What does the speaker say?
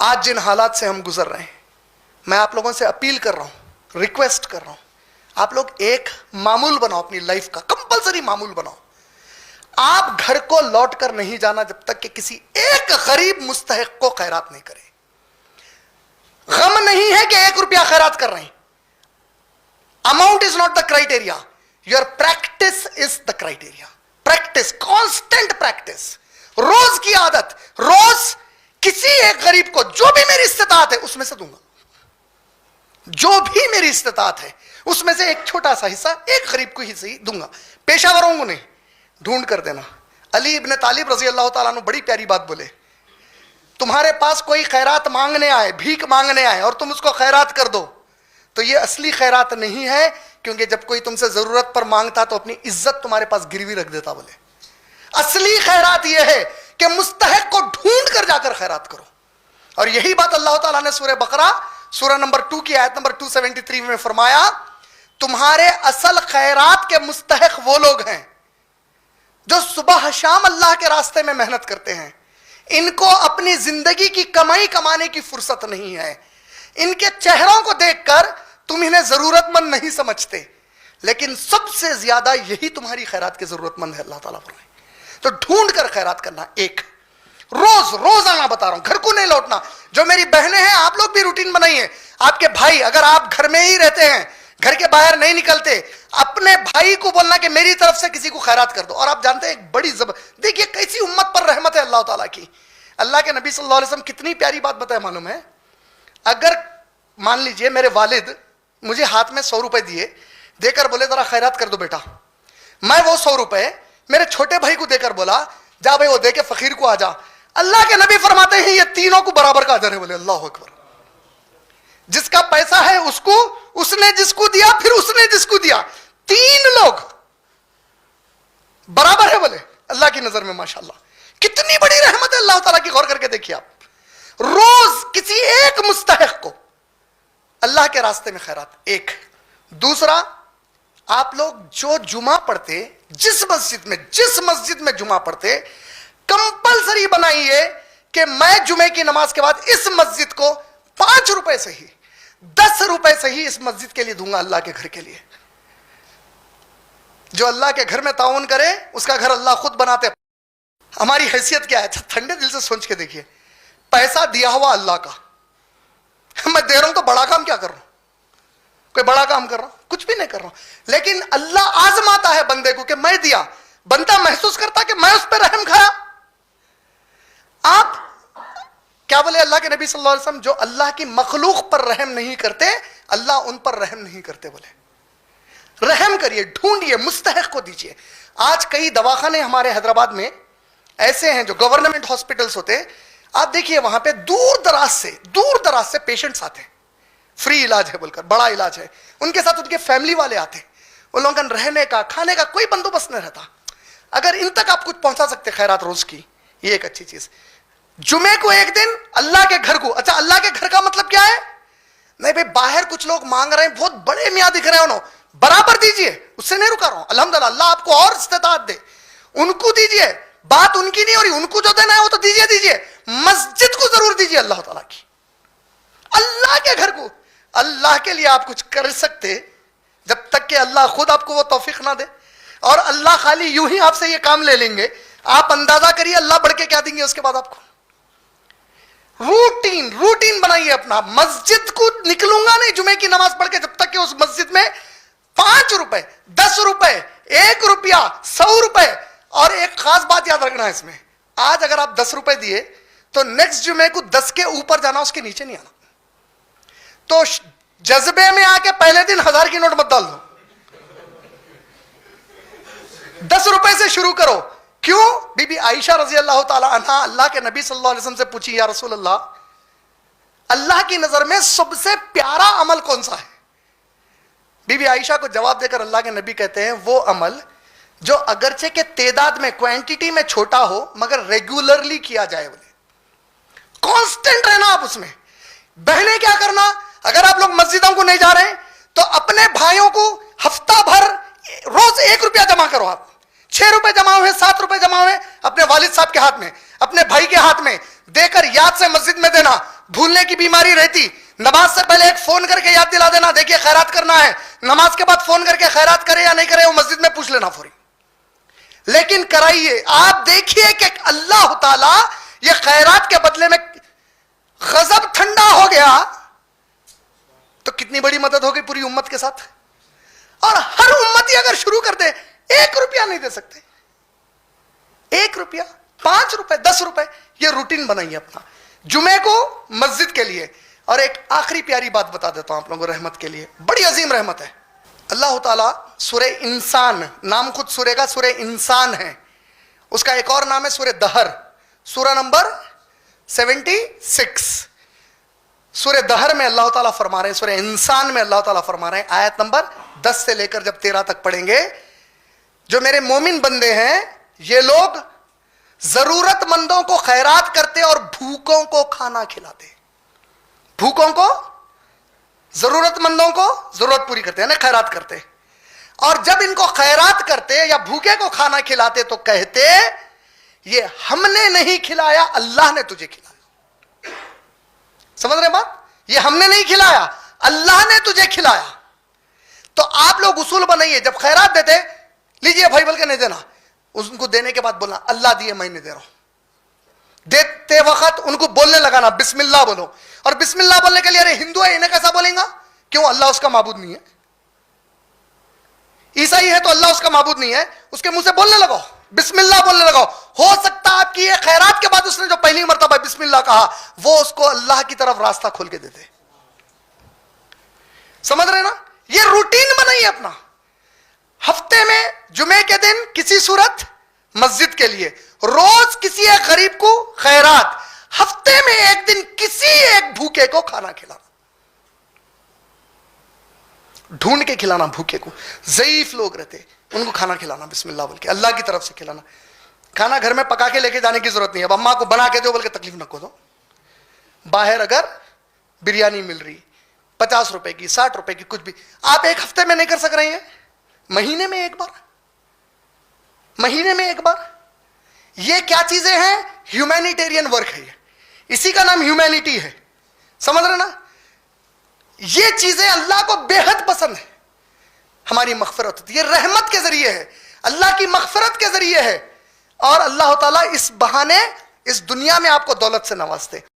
آج جن حالات سے ہم گزر رہے ہیں، میں آپ لوگوں سے اپیل کر رہا ہوں، ریکویسٹ کر رہا ہوں، آپ لوگ ایک معمول بناؤ اپنی لائف کا، کمپلسری معمول بناؤ. آپ گھر کو لوٹ کر نہیں جانا جب تک کہ کسی ایک غریب مستحق کو خیرات نہیں کرے. غم نہیں ہے کہ 1 روپیہ خیرات کر رہے ہیں. Amount is not the criteria, your practice is the criteria. Practice, constant practice, روز کی عادت. روز کسی ایک غریب کو جو بھی میری استطاعت ہے اس میں سے دوں گا، جو بھی میری استطاعت ہے اس میں سے ایک چھوٹا سا حصہ ایک غریب کو ہی صحیح دوں گا. پیشہ وروں کو نہیں، ڈھونڈ کر دینا. علی ابن طالب رضی اللہ تعالیٰ عنہ بڑی پیاری بات بولے، تمہارے پاس کوئی خیرات مانگنے آئے، بھیک مانگنے آئے اور تم اس کو خیرات کر دو تو یہ اصلی خیرات نہیں ہے، کیونکہ جب کوئی تم سے ضرورت پر مانگتا تو اپنی عزت تمہارے پاس گروی رکھ دیتا. بولے اصلی خیرات یہ ہے کہ مستحق کو ڈھونڈ کر جا کر خیرات کرو. اور یہی بات اللہ تعالیٰ نے سورہ بقرہ سورہ نمبر 2 کی آیت نمبر 273 میں فرمایا، تمہارے اصل خیرات کے مستحق وہ لوگ ہیں جو صبح شام اللہ کے راستے میں محنت کرتے ہیں. ان کو اپنی زندگی کی کمائی کمانے کی فرصت نہیں ہے. ان کے چہروں کو دیکھ کر تم انہیں ضرورت مند نہیں سمجھتے، لیکن سب سے زیادہ یہی تمہاری خیرات کے ضرورت مند ہے. اللہ تعالیٰ فرمائے تو ڈھونڈ کر خیرات کرنا. ایک روزانہ بتا رہا ہوں، گھر کو نہیں لوٹنا. جو میری بہنیں ہیں آپ لوگ بھی روٹین بنائیے. آپ کے بھائی، اگر آپ گھر میں ہی رہتے ہیں، گھر کے باہر نہیں نکلتے، اپنے بھائی کو بولنا کہ میری طرف سے کسی کو خیرات کر دو. اور آپ جانتے ہیں ایک بڑی دیکھیے کیسی امت پر رحمت ہے اللہ تعالیٰ کی. اللہ کے نبی صلی اللہ علیہ وسلم کتنی پیاری بات بتائے معلوم ہے. اگر مان لیجئے میرے والد مجھے ہاتھ میں 100 روپے دے کر بولے ذرا خیرات کر دو بیٹا، میں وہ 100 روپے میرے چھوٹے بھائی کو دے کر بولا جا بھائی وہ دے کے فقیر کو آ جا، اللہ کے نبی فرماتے ہیں یہ تینوں کو برابر کا اجر ہے. بولے اللہ اکبر. جس کا پیسہ ہے اس کو، اس نے جس کو دیا، پھر اس نے جس کو دیا، 3 لوگ برابر ہے. بولے اللہ کی نظر میں ماشاءاللہ کتنی بڑی رحمت ہے اللہ تعالیٰ کی. غور کر کے دیکھیے آپ، روز کسی ایک مستحق کو اللہ کے راستے میں خیرات. ایک. دوسرا، آپ لوگ جو جمعہ پڑھتے، جس مسجد میں جمعہ پڑھتے، کمپلسری بنائیے کہ میں جمعے کی نماز کے بعد اس مسجد کو 5 روپے سے ہی 10 روپے سے ہی اس مسجد کے لیے دوں گا، اللہ کے گھر کے لیے. جو اللہ کے گھر میں تعاون کرے اس کا گھر اللہ خود بناتے. ہماری حیثیت کیا ہے؟ ٹھنڈے دل سے سوچ کے دیکھیے. پیسہ دیا ہوا اللہ کا، میں دے رہا ہوں تو بڑا کام کیا کر رہا ہوں؟ کوئی بڑا کام کر رہا ہوں؟ کچھ بھی نہیں کر رہا ہوں. لیکن اللہ آزماتا ہے بندے کو کہ میں دیا، بندہ محسوس کرتا کہ میں اس پہ رحم کھایا. آپ کیا بولے اللہ کے نبی صلی اللہ علیہ وسلم؟ جو اللہ کی مخلوق پر رحم نہیں کرتے اللہ ان پر رحم نہیں کرتے. بولے رحم کریے، ڈھونڈیے، مستحق کو دیجیے. آج کئی دواخانے ہمارے حیدرآباد میں ایسے ہیں جو گورنمنٹ ہاسپٹلس ہوتے، آپ دیکھیے وہاں پہ دور دراز سے پیشنٹس آتے ہیں، فری علاج ہے بول کر، بڑا علاج ہے. ان کے ساتھ ان کے فیملی والے آتے ہیں. ان لوگوں کا رہنے کا، کھانے کا کوئی بندوبست نہیں رہتا. اگر ان تک آپ کچھ پہنچا سکتے خیرات روز کی، یہ ایک اچھی چیز. جمعے کو ایک دن اللہ کے گھر کو. اچھا اللہ کے گھر کا مطلب کیا ہے؟ نہیں بھائی باہر کچھ لوگ مانگ رہے ہیں، بہت بڑے میاں دکھ رہے ہیں، انہوں برابر دیجئے، اس سے نہیں رکا رہا ہوں. الحمدللہ اللہ آپ کو اور استطاعت دے، ان کو دیجئے. بات ان کی نہیں ہو رہی، ان کو جو دینا ہے وہ تو دیجئے. مسجد کو ضرور دیجئے اللہ تعالیٰ کی، اللہ کے گھر کو. اللہ کے لیے آپ کچھ کر سکتے جب تک کہ اللہ خود آپ کو وہ توفیق نہ دے. اور اللہ خالی یوں ہی آپ سے یہ کام لے لیں گے، آپ اندازہ کریے اللہ بڑھ کے کیا دیں گے اس کے بعد آپ کو. روٹین بنائیے اپنا. مسجد کو نکلوں گا نہیں جمعے کی نماز پڑھ کے جب تک کہ اس مسجد میں 5 روپے 10 روپے 1 روپیہ 100 روپے. اور ایک خاص بات یاد رکھنا ہے اس میں، آج اگر آپ 10 روپے دیے تو نیکسٹ جمعے کو 10 کے اوپر جانا، اس کے نیچے نہیں آنا. تو جذبے میں آ کے پہلے دن 1000 کی نوٹ مت ڈال دو، 10 روپے سے شروع کرو. کیوں؟ بی بی عائشہ رضی اللہ تعالی عنہ اللہ کے نبی صلی اللہ علیہ وسلم سے پوچھی، یا رسول اللہ کی نظر میں سب سے پیارا عمل کون سا ہے؟ بی بی عائشہ کو جواب دے کر اللہ کے نبی کہتے ہیں وہ عمل جو اگرچہ کہ تعداد میں، کوانٹٹی میں چھوٹا ہو مگر ریگولرلی کیا جائے. بولے کانسٹنٹ رہنا آپ اس میں. بہنیں کیا کرنا، اگر آپ لوگ مسجدوں کو نہیں جا رہے ہیں تو اپنے بھائیوں کو ہفتہ بھر روز 1 روپیہ جمع کرو. آپ 6 روپے جمع ہوئے، 7 روپے جمع ہوئے، اپنے والد صاحب کے ہاتھ میں، اپنے بھائی کے ہاتھ میں دے کر یاد سے مسجد میں دینا. بھولنے کی بیماری رہتی, نماز سے پہلے ایک فون کر کے یاد دلا دینا, دیکھیے خیرات کرنا ہے, نماز کے بعد فون کر کے خیرات کرے یا نہیں کرے وہ مسجد میں پوچھ لینا فوری, لیکن کرائیے. آپ دیکھیے کہ اللہ تعالیٰ یہ خیرات کے بدلے میں غضب ٹھنڈا ہو گیا تو کتنی بڑی مدد ہوگی پوری امت کے ساتھ. اور ہر امتی اگر شروع کر دے, 1 روپیہ نہیں دے سکتے, 1 روپیہ, 5 روپے, 10 روپے, یہ روٹین بنائیے اپنا جمعے کو مسجد کے لیے. اور ایک آخری پیاری بات بتا دیتا ہوں آپ لوگوں کو رحمت کے لیے, بڑی عظیم رحمت ہے. اللہ تعالیٰ سورہ انسان, نام خود سورہ کا سورہ انسان ہے, اس کا ایک اور نام ہے سورہ دہر, سورہ نمبر 76. سورہ دہر میں اللہ تعالیٰ فرما رہے ہیں, سورہ انسان میں اللہ تعالیٰ فرما رہے ہیں, آیت نمبر 10 سے لے کر جب 13 تک پڑھیں گے, جو میرے مومن بندے ہیں یہ لوگ ضرورت مندوں کو خیرات کرتے اور بھوکوں کو کھانا کھلاتے. بھوکوں کو, ضرورت مندوں کو ضرورت پوری کرتے, یعنی خیرات کرتے. اور جب ان کو خیرات کرتے یا بھوکے کو کھانا کھلاتے تو کہتے یہ ہم نے نہیں کھلایا, اللہ نے تجھے کھلایا. سمجھ رہے بات؟ یہ ہم نے نہیں کھلایا, اللہ نے تجھے کھلایا. تو آپ لوگ اصول بنائیے, جب خیرات دیتے لیجئے بھائی بول کے نہیں دینا, ان کو دینے کے بعد بولنا اللہ دیے میں نہیں دے رہا ہوں. دیتے وقت ان کو بولنے لگانا بسم اللہ بولو, اور بسم اللہ بولنے کے لیے ارے ہندو ہے انہیں کیسا بولیں گا, کیوں, اللہ اس کا معبود نہیں ہے. عیسائی ہے تو اللہ اس کا معبود نہیں ہے, اس کے منہ سے بولنے لگاؤ, بسم اللہ بولنے لگاؤ. ہو سکتا آپ کی یہ خیرات کے بعد اس نے جو پہلی مرتبہ بسم اللہ کہا وہ اس کو اللہ کی طرف راستہ کھول کے دیتے. سمجھ رہے نا؟ یہ روٹین بنائیے اپنا, ہفتے میں جمعے کے دن کسی صورت مسجد کے لیے, روز کسی ایک غریب کو خیرات, ہفتے میں ایک دن کسی ایک بھوکے کو کھانا کھلانا, ڈھونڈ کے کھلانا بھوکے کو. ضعیف لوگ رہتے ان کو کھانا کھلانا بسم اللہ بول کے, اللہ کی طرف سے کھلانا. کھانا گھر میں پکا کے لے کے جانے کی ضرورت نہیں ہے, اب اماں کو بنا کے دو بول کے تکلیف نہ کو دو. باہر اگر بریانی مل رہی 50 روپے کی, 60 روپے کی, کچھ بھی, آپ ایک ہفتے میں نہیں کر سک رہے ہیں, مہینے میں ایک بار, مہینے میں ایک بار. یہ کیا چیزیں ہیں؟ ہیومینیٹیرین ورک ہے, اسی کا نام ہیومینٹی ہے. سمجھ رہے نا؟ یہ چیزیں اللہ کو بے حد پسند ہے. ہماری مغفرت ہوتی ہے, یہ رحمت کے ذریعے ہے, اللہ کی مغفرت کے ذریعے ہے, اور اللہ تعالیٰ اس بہانے اس دنیا میں آپ کو دولت سے نوازتے.